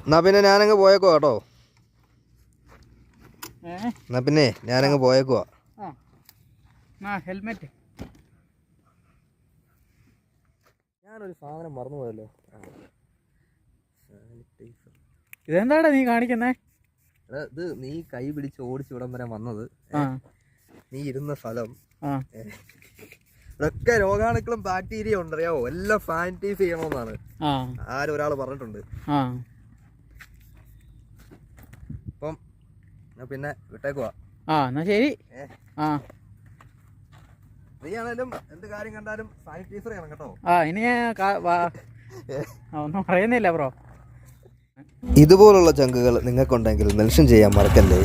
എന്നാ പിന്നെ ഞാനങ്ങ് പോയേക്കോ കേട്ടോ. എന്നാ പിന്നെ ഞാനങ്ങ് പോയേക്കുവാ. ഹെൽമെറ്റ് ഞാനൊരു സാധനം മറന്നുപോയല്ലോ. ഇതെന്താടാ നീ കാണിക്കുന്നേ? ഇത് നീ കൈ പിടിച്ച് ഓടിച്ച് ഇവിടം വരെ വന്നത്, നീ ഇരുന്ന സ്ഥലം, ഇതൊക്കെ രോഗാണുക്കളും ബാക്ടീരിയ ഉണ്ട് അറിയാവോ, എല്ലാം സാനിറ്റൈസ് ചെയ്യണമെന്നാണ് ഒരാൾ പറഞ്ഞിട്ടുണ്ട്. അപ്പം പിന്നെ വിട്ടേക്കുവാ. എന്നാ ശരി. നീ ആണേലും എന്ത് കാര്യം കണ്ടാലും സാനിറ്റൈസർ ചെയ്യണം കേട്ടോ. ഇനി ഒന്നും പറയുന്നില്ല ബ്രോ. ഇതുപോലുള്ള ചങ്കുകൾ നിങ്ങൾക്കുണ്ടെങ്കിൽ മെൻഷൻ ചെയ്യാൻ മറക്കല്ലേ.